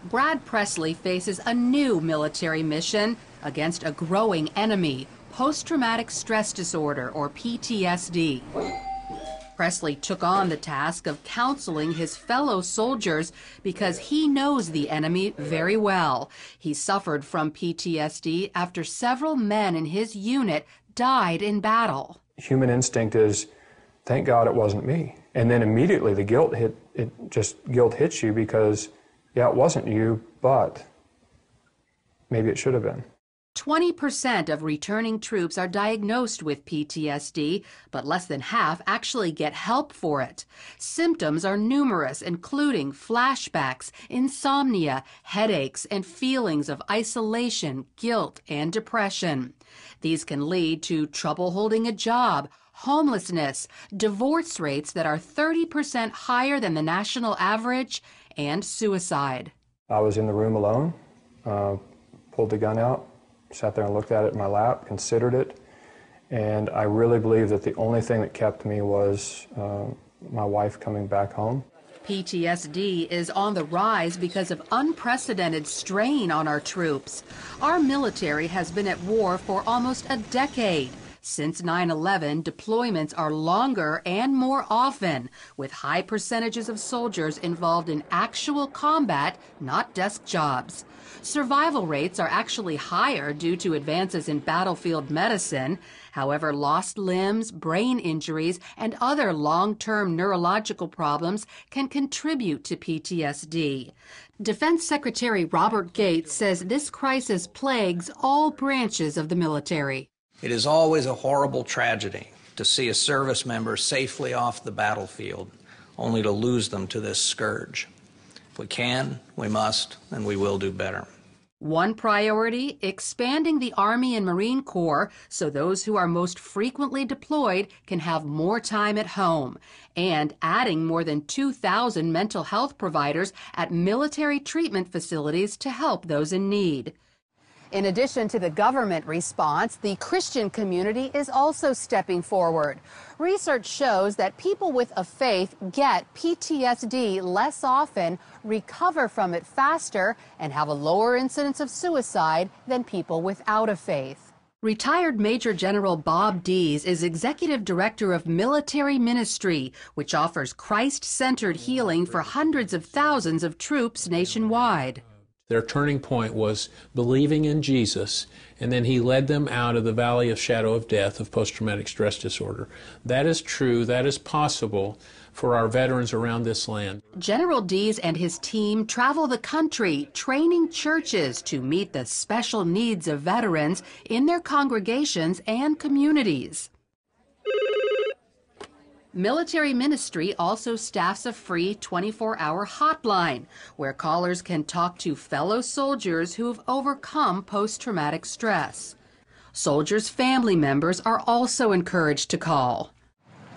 Brad Presley faces a new military mission against a growing enemy, post-traumatic stress disorder, or PTSD. Presley took on the task of counseling his fellow soldiers because he knows the enemy very well. He suffered from PTSD after several men in his unit died in battle. Human instinct is, thank God it wasn't me. And then immediately the guilt hits you because, yeah, it wasn't you, but maybe it should have been. 20% of returning troops are diagnosed with PTSD, but less than half actually get help for it. Symptoms are numerous, including flashbacks, insomnia, headaches, and feelings of isolation, guilt, and depression. These can lead to trouble holding a job, homelessness, divorce rates that are 30% higher than the national average, and suicide. I was in the room alone, pulled the gun out, sat there and looked at it in my lap, considered it, and I really believe that the only thing that kept me was my wife coming back home. PTSD is on the rise because of unprecedented strain on our troops. Our military has been at war for almost a decade. Since 9/11, deployments are longer and more often, with high percentages of soldiers involved in actual combat, not desk jobs. Survival rates are actually higher due to advances in battlefield medicine. However, lost limbs, brain injuries, and other long-term neurological problems can contribute to PTSD. Defense Secretary Robert Gates says this crisis plagues all branches of the military. It is always a horrible tragedy to see a service member safely off the battlefield, only to lose them to this scourge. If we can, we must, and we will do better. One priority, expanding the Army and Marine Corps so those who are most frequently deployed can have more time at home, and adding more than 2,000 mental health providers at military treatment facilities to help those in need. In addition to the government response, the Christian community is also stepping forward. Research shows that people with a faith get PTSD less often, recover from it faster, and have a lower incidence of suicide than people without a faith. Retired Major General Bob Dees is Executive Director of Military Ministry, which offers Christ-centered healing for hundreds of thousands of troops nationwide. Their turning point was believing in Jesus, and then he led them out of the valley of shadow of death of post-traumatic stress disorder. That is true, that is possible for our veterans around this land. General Dees and his team travel the country, training churches to meet the special needs of veterans in their congregations and communities. Military Ministry also staffs a free 24-hour hotline where callers can talk to fellow soldiers who have overcome post-traumatic stress. Soldiers' family members are also encouraged to call.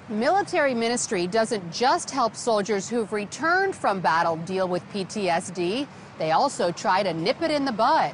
Military Ministry doesn't just help soldiers who've returned from battle deal with PTSD. They also try to nip it in the bud.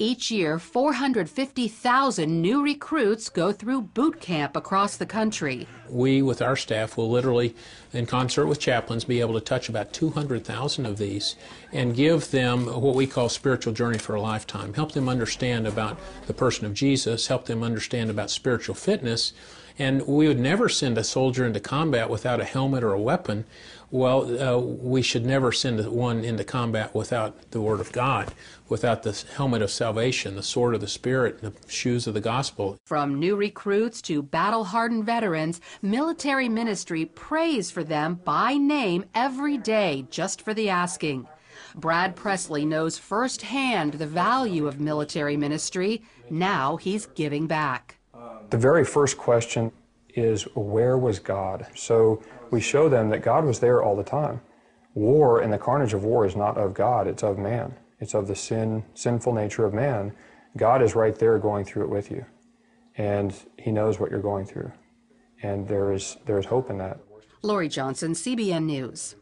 Each year, 450,000 new recruits go through boot camp across the country. We, with our staff, will literally, in concert with chaplains, be able to touch about 200,000 of these and give them what we call spiritual journey for a lifetime. Help them understand about the person of Jesus, help them understand about spiritual fitness. And we would never send a soldier into combat without a helmet or a weapon. Well, we should never send one into combat without the Word of God, without the helmet of salvation, the sword of the Spirit, the shoes of the gospel. From new recruits to battle-hardened veterans, Military Ministry prays for them by name every day just for the asking. Brad Presley knows firsthand the value of military ministry. Now he's giving back. The very first question is, where was God? So we show them that God was there all the time. War and the carnage of war is not of God, it's of man. It's of the sinful nature of man. God is right there going through it with you. And he knows what you're going through. And there is hope in that. Lori Johnson, CBN News.